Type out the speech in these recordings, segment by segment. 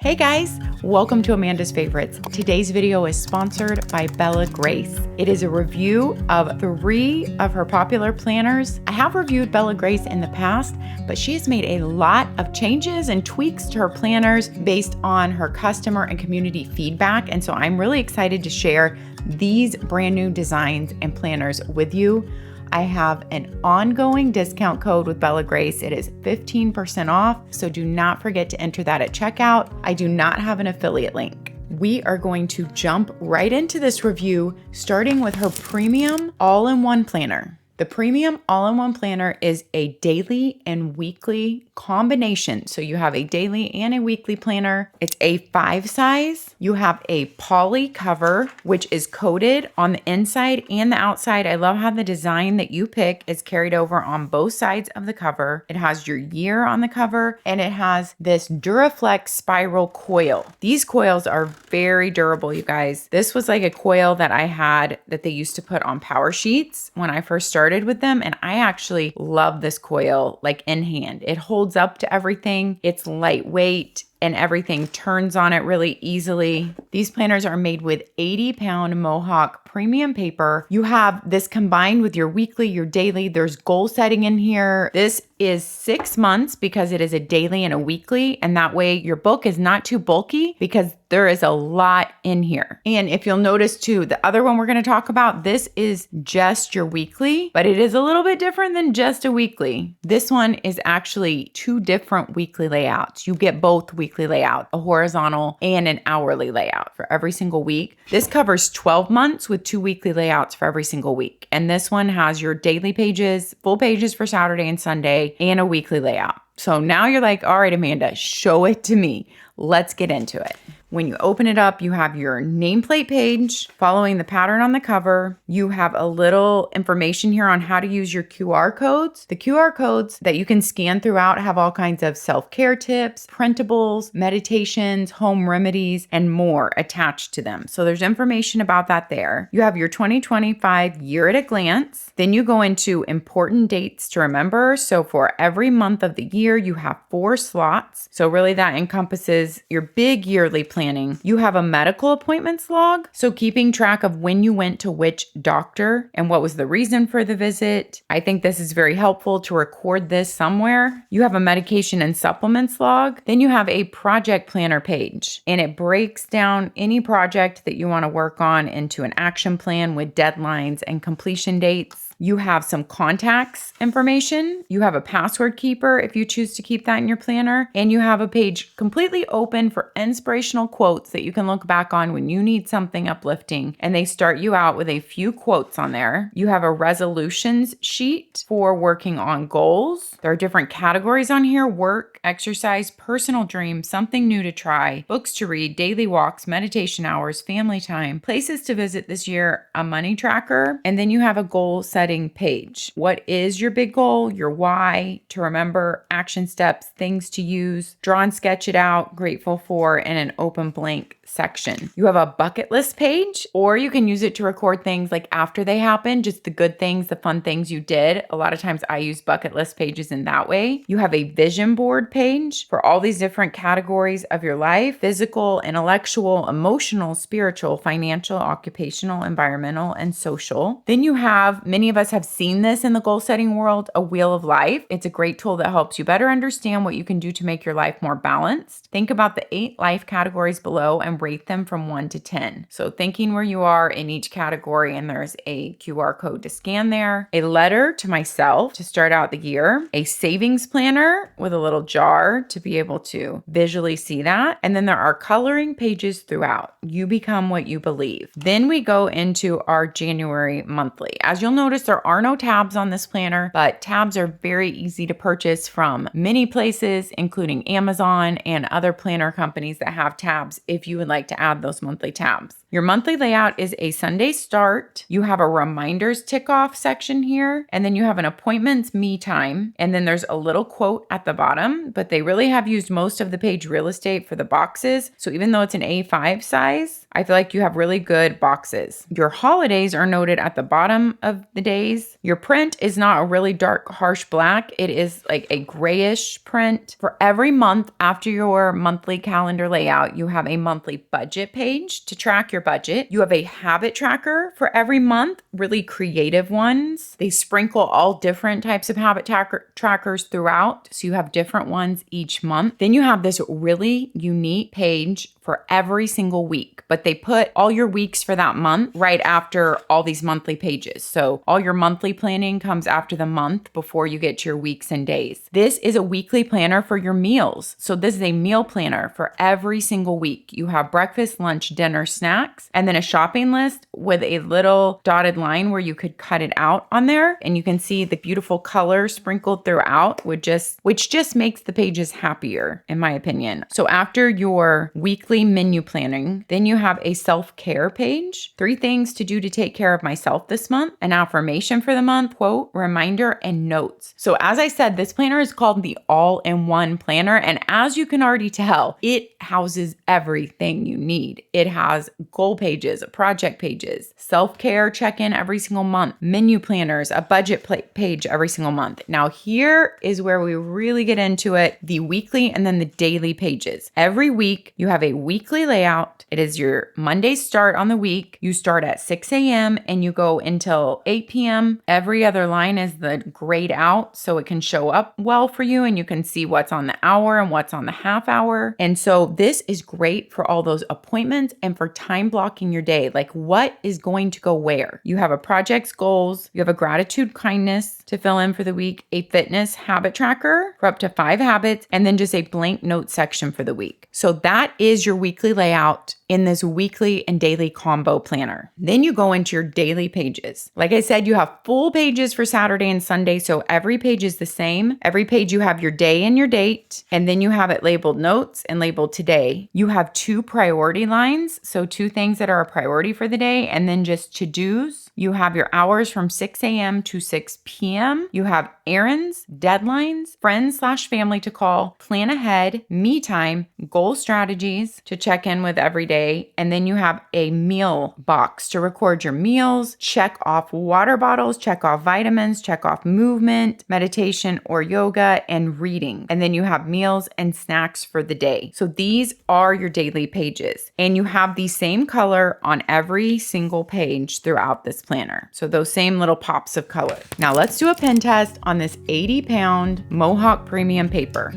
Hey guys, welcome to Amanda's Favorites. Today's video is sponsored by Bella Grace. It is a review of 3 of her popular planners. I have reviewed Bella Grace in the past, but she has made a lot of changes and tweaks to her planners based on her customer and community feedback. And so I'm really excited to share these brand new designs and planners with you. I have an ongoing discount code with Bella Grace. It is 15% off, so do not forget to enter that at checkout. I do not have an affiliate link. We are going to jump right into this review, starting with her premium all-in-one planner. The premium all-in-one planner is a daily and weekly combination. So you have a daily and a weekly planner. It's a 5 size. You have a poly cover, which is coated on the inside and the outside. I love how the design that you pick is carried over on both sides of the cover. It has your year on the cover, and it has this Duraflex spiral coil. These coils are very durable, you guys. This was like a coil that I had that they used to put on power sheets when I first started with them, and I actually love this coil like in hand. It holds up to everything. It's lightweight and everything turns on it really easily. These planners are made with 80-pound Mohawk premium paper. You have this combined with your weekly, your daily. There's goal setting in here. This is 6 months because it is a daily and a weekly, and that way your book is not too bulky because there is a lot in here. And if you'll notice too, the other one we're going to talk about, this is just your weekly, but it is a little bit different than just a weekly. This one is actually 2 different weekly layouts. You get both weekly layout, a horizontal and an hourly layout for every single week. This covers 12 months with 2 weekly layouts for every single week. And this one has your daily pages, full pages for Saturday and Sunday, and a weekly layout. So now you're like, all right, Amanda, show it to me. Let's get into it. When you open it up, you have your nameplate page following the pattern on the cover. You have a little information here on how to use your QR codes. The QR codes that you can scan throughout have all kinds of self-care tips, printables, meditations, home remedies, and more attached to them. So there's information about that there. You have your 2025 year at a glance. Then you go into important dates to remember. So for every month of the year, you have 4 slots. So really that encompasses your big yearly planning. You have a medical appointments log, so keeping track of when you went to which doctor and what was the reason for the visit. I think this is very helpful to record this somewhere. You have a medication and supplements log. Then you have a project planner page, and it breaks down any project that you want to work on into an action plan with deadlines and completion dates. You have some contacts information. You have a password keeper if you choose to keep that in your planner. And you have a page completely open for inspirational quotes that you can look back on when you need something uplifting. And they start you out with a few quotes on there. You have a resolutions sheet for working on goals. There are different categories on here: work, exercise, personal dreams, something new to try, books to read, daily walks, meditation hours, family time, places to visit this year, a money tracker, and then you have a goal setting page. What is your big goal, your why, to remember, action steps, things to use, draw and sketch it out, grateful for, and an open blank section. You have a bucket list page, or you can use it to record things like after they happen, just the good things, the fun things you did. A lot of times I use bucket list pages in that way. You have a vision board page for all these different categories of your life: physical, intellectual, emotional, spiritual, financial, occupational, environmental, and social. Then you have, many of us have seen this in the goal setting world, a wheel of life. It's a great tool that helps you better understand what you can do to make your life more balanced. Think about the 8 life categories below and rate them from 1 to 10. So thinking where you are in each category, and there's a QR code to scan there, a letter to myself to start out the year, a savings planner with a little jar to be able to visually see that. And then there are coloring pages throughout. You become what you believe. Then we go into our January monthly. As you'll notice, there are no tabs on this planner, but tabs are very easy to purchase from many places, including Amazon and other planner companies that have tabs if you would like to add those monthly tabs. Your monthly layout is a Sunday start. You have a reminders tick off section here, and then you have an appointments me time, and then there's a little quote at the bottom, but they really have used most of the page real estate for the boxes. So even though it's an A5 size, I feel like you have really good boxes. Your holidays are noted at the bottom of the day days. Your print is not a really dark, harsh black. It is like a grayish print. For every month after your monthly calendar layout, you have a monthly budget page to track your budget. You have a habit tracker for every month, really creative ones. They sprinkle all different types of habit trackers throughout, so you have different ones each month. Then you have this really unique page for every single week, but they put all your weeks for that month right after all these monthly pages. So all your monthly planning comes after the month before you get to your weeks and days. This is a weekly planner for your meals. So this is a meal planner for every single week. You have breakfast, lunch, dinner, snacks, and then a shopping list with a little dotted line where you could cut it out on there. And you can see the beautiful colors sprinkled throughout, which just makes the pages happier, in my opinion. So after your weekly menu planning, then you have a self-care page, 3 things to do to take care of myself this month, an affirmation for the month, quote, reminder, and notes. So as I said, this planner is called the all-in-one planner. And as you can already tell, it houses everything you need. It has goal pages, project pages, self-care check-in every single month, menu planners, a budget page every single month. Now here is where we really get into it, the weekly and then the daily pages. Every week you have a weekly layout. It is your Monday start on the week. You start at 6 a.m. and you go until 8 p.m. Every other line is the grayed out so it can show up well for you and you can see what's on the hour and what's on the half hour. And so this is great for all those appointments and for time blocking your day, like what is going to go where. You have a project's goals, you have a gratitude kindness to fill in for the week, a fitness habit tracker for up to 5 habits, and then just a blank note section for the week. So that is your weekly layout in this weekly and daily combo planner. Then you go into your daily pages. Like I said, you have full pages for Saturday and Sunday, so every page is the same. Every page you have your day and your date, and then you have it labeled notes and labeled today. You have 2 priority lines, so 2 things that are a priority for the day, and then just to-dos. You have your hours from 6 a.m. to 6 p.m. You have errands, deadlines, friends/family to call, plan ahead, me time, goal strategies to check in with every day. And then you have a meal box to record your meals, check off water bottles, check off vitamins, check off movement, meditation or yoga, and reading. And then you have meals and snacks for the day. So these are your daily pages. And you have the same color on every single page throughout this planner. So those same little pops of color. Now let's do a pen test on this 80-pound Mohawk premium paper.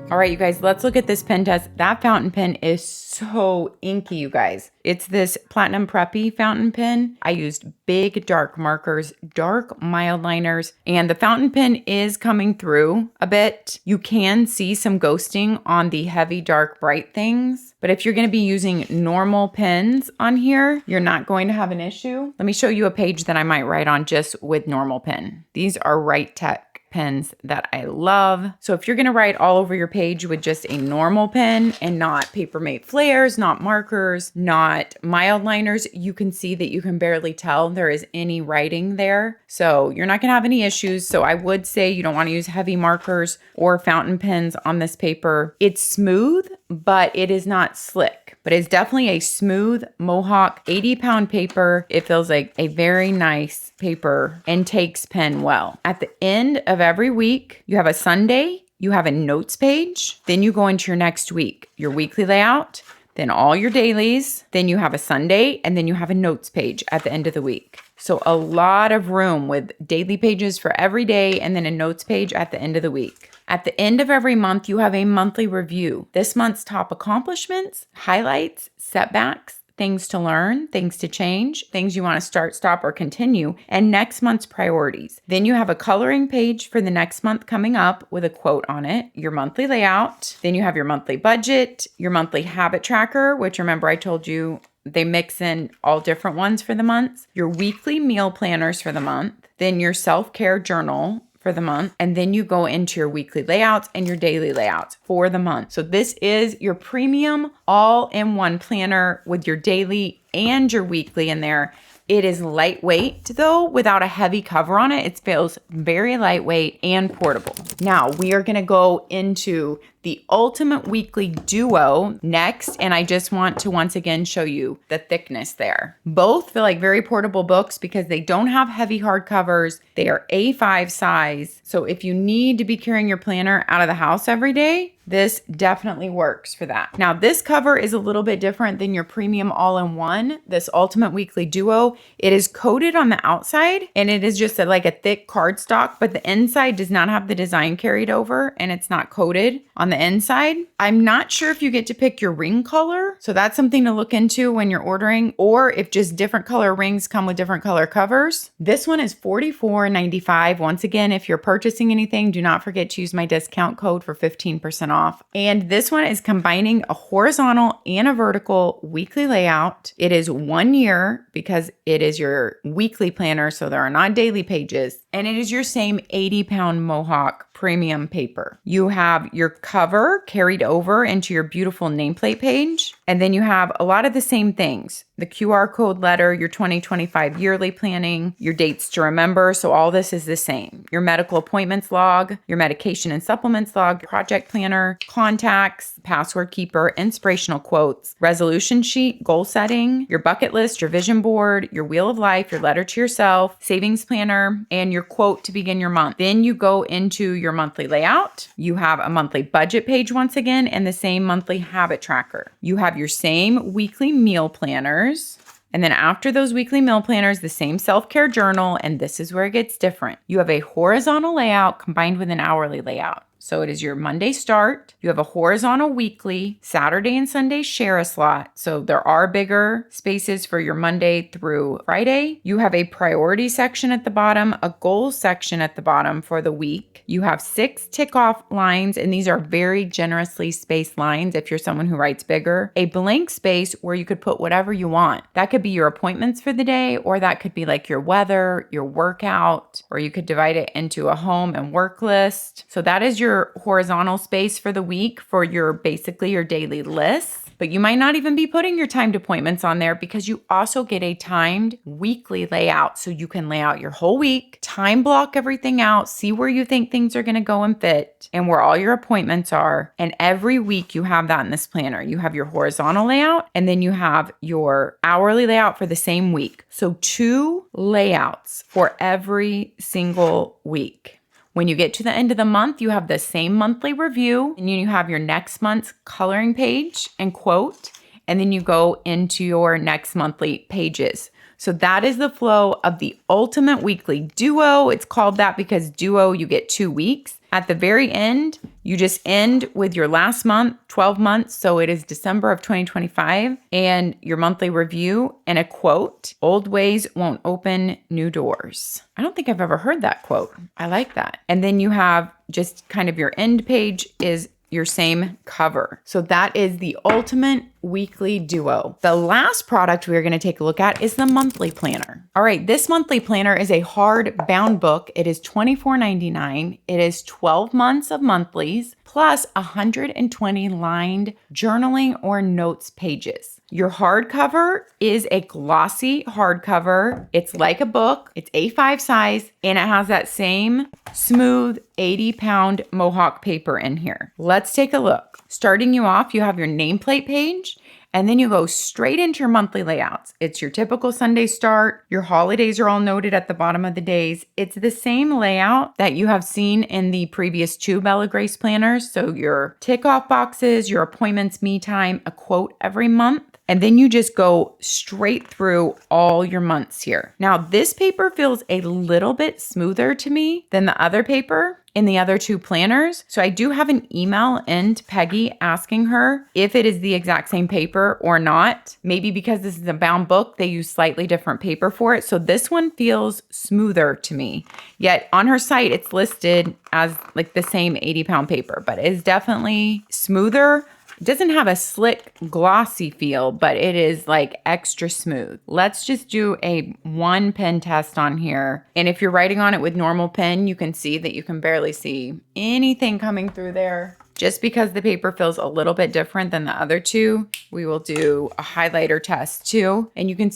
All right, you guys, let's look at this pen test. That fountain pen is so inky, you guys. It's this Platinum Preppy fountain pen. I used big dark markers, dark mild liners, and the fountain pen is coming through a bit. You can see some ghosting on the heavy, dark, bright things. But if you're going to be using normal pens on here, you're not going to have an issue. Let me show you a page that I might write on just with normal pen. These are Write Tech pens that I love. So if you're going to write all over your page with just a normal pen and not Papermate flares, not markers, not mild liners, you can see that you can barely tell there is any writing there. So you're not going to have any issues. So I would say you don't want to use heavy markers or fountain pens on this paper. It's smooth, but it is not slick. But it's definitely a smooth Mohawk 80-pound paper. It feels like a very nice paper and takes pen well. At the end of every week, you have a Sunday, you have a notes page, then you go into your next week, your weekly layout, then all your dailies, then you have a Sunday, and then you have a notes page at the end of the week. So a lot of room with daily pages for every day and then a notes page at the end of the week. At the end of every month, you have a monthly review. This month's top accomplishments, highlights, setbacks, things to learn, things to change, things you want to start, stop, or continue, and next month's priorities. Then you have a coloring page for the next month coming up with a quote on it, your monthly layout. Then you have your monthly budget, your monthly habit tracker, which remember I told you they mix in all different ones for the months, your weekly meal planners for the month, then your self-care journal for the month, and then you go into your weekly layouts and your daily layouts for the month. So this is your premium all-in-one planner with your daily and your weekly in there. It is lightweight though, without a heavy cover on it. It feels very lightweight and portable. Now we are gonna go into the Ultimate Weekly Duo next, and I just want to once again show you the thickness there. Both feel like very portable books because they don't have heavy hardcovers. They are A5 size, so if you need to be carrying your planner out of the house every day, this definitely works for that. Now, this cover is a little bit different than your premium all-in-one, this Ultimate Weekly Duo. It is coated on the outside, and it is just like a thick cardstock, but the inside does not have the design carried over, and it's not coated on the inside. I'm not sure if you get to pick your ring color, so that's something to look into when you're ordering, or if just different color rings come with different color covers. This one is $44.95. Once again, if you're purchasing anything, do not forget to use my discount code for 15% off. And this one is combining a horizontal and a vertical weekly layout. It is 1 year because it is your weekly planner, so there are not daily pages. And it is your same 80-pound Mohawk premium paper. You have your cover carried over into your beautiful nameplate page. And then you have a lot of the same things. The QR code letter, your 2025 yearly planning, your dates to remember. So all this is the same. Your medical appointments log, your medication and supplements log, project planner, contacts, password keeper, inspirational quotes, resolution sheet, goal setting, your bucket list, your vision board, your wheel of life, your letter to yourself, savings planner, and your quote to begin your month. Then you go into your monthly layout. You have a monthly budget page once again, and the same monthly habit tracker. You have your same weekly meal planners. And then after those weekly meal planners, the same self-care journal, and this is where it gets different. You have a horizontal layout combined with an hourly layout. So it is your Monday start. You have a horizontal weekly, Saturday and Sunday share a slot. So there are bigger spaces for your Monday through Friday. You have a priority section at the bottom, a goals section at the bottom for the week. You have 6 tick off lines, and these are very generously spaced lines if you're someone who writes bigger. A blank space where you could put whatever you want. That could be your appointments for the day, or that could be like your weather, your workout, or you could divide it into a home and work list. So that is your horizontal space for the week for your basically your daily lists. But you might not even be putting your timed appointments on there because you also get a timed weekly layout. So you can lay out your whole week, time block everything out, see where you think things are going to go and fit, and where all your appointments are. And every week you have that in this planner. You have your horizontal layout, and then you have your hourly layout for the same week. So 2 layouts for every single week. When you get to the end of the month, you have the same monthly review, and you have your next month's coloring page and quote, and then you go into your next monthly pages. So that is the flow of the Ultimate Weekly Duo. It's called that because Duo, you get 2 weeks. At the very end, you just end with your last month, 12 months. So it is December of 2025, and your monthly review and a quote. Old ways won't open new doors. I don't think I've ever heard that quote. I like that. And then you have just kind of your end page is your same cover. So that is the Ultimate Weekly Duo. The last product we are going to take a look at is the monthly planner. All right, this monthly planner is a hard-bound book. It is $24.99. It is 12 months of monthlies plus 120 lined journaling or notes pages. Your hardcover is a glossy hardcover. It's like a book. It's A5 size, and it has that same smooth 80-pound Mohawk paper in here. Let's take a look. Starting you off, you have your nameplate page, and then you go straight into your monthly layouts. It's your typical Sunday start. Your holidays are all noted at the bottom of the days. It's the same layout that you have seen in the previous 2 Bella Grace planners. So your tick off boxes, your appointments, me time, a quote every month. And then you just go straight through all your months here. Now, this paper feels a little bit smoother to me than the other paper in the other 2 planners. So I do have an email in to Peggy asking her if it is the exact same paper or not. Maybe because this is a bound book, they use slightly different paper for it. So this one feels smoother to me. Yet on her site, it's listed as like the same 80-pound paper, but it is definitely smoother. It doesn't have a slick, glossy feel, but it is like extra smooth. Let's just do a 1 pen test on here. And if you're writing on it with normal pen, you can see that you can barely see anything coming through there. Just because the paper feels a little bit different than the other two, we will do a highlighter test too. And you can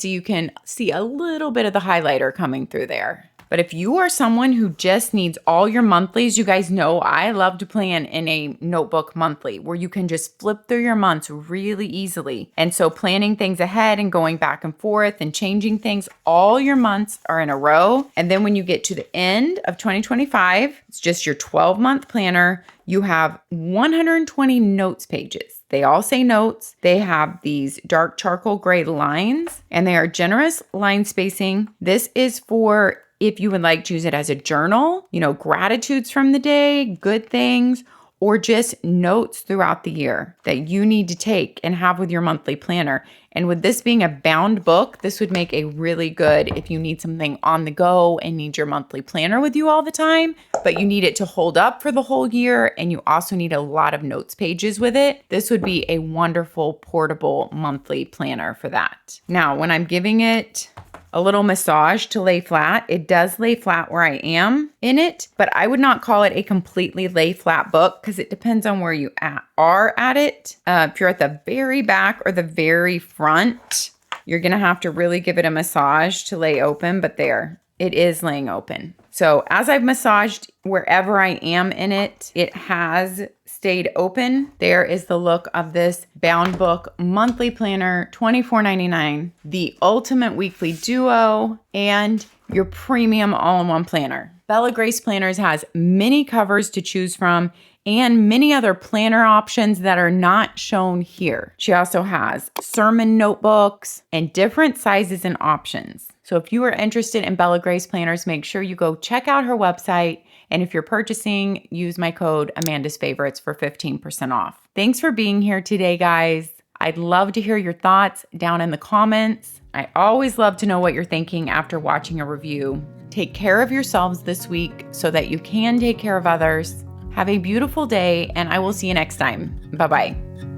see a little bit of the highlighter coming through there. But if you are someone who just needs all your monthlies, you guys know I love to plan in a notebook monthly where you can just flip through your months really easily. And so planning things ahead and going back and forth and changing things, all your months are in a row. And then when you get to the end of 2025, it's just your 12-month planner. You have 120 notes pages. They all say notes. They have these dark charcoal gray lines and they are generous line spacing. This is for if you would like to use it as a journal, gratitudes from the day, good things, or just notes throughout the year that you need to take and have with your monthly planner. And with this being a bound book, this would make a really good if you need something on the go and need your monthly planner with you all the time, but you need it to hold up for the whole year and you also need a lot of notes pages with it. This would be a wonderful portable monthly planner for that. Now, when I'm giving it a little massage to lay flat, it does lay flat where I am in it, but I would not call it a completely lay flat book because it depends on where you are at it. If you're at the very back or the very front, you're going to have to really give it a massage to lay open, but there, it is laying open. So as I've massaged wherever I am in it, it has stayed open. There is the look of this bound book monthly planner, $24.99, the ultimate weekly duo, and your premium all-in-one planner. Bella Grace Planners has many covers to choose from and many other planner options that are not shown here. She also has sermon notebooks and different sizes and options. So if you are interested in Bella Grace Planners, make sure you go check out her website. And if you're purchasing, use my code Amanda's Favorites for 15% off. Thanks for being here today, guys. I'd love to hear your thoughts down in the comments. I always love to know what you're thinking after watching a review. Take care of yourselves this week so that you can take care of others. Have a beautiful day, and I will see you next time. Bye-bye.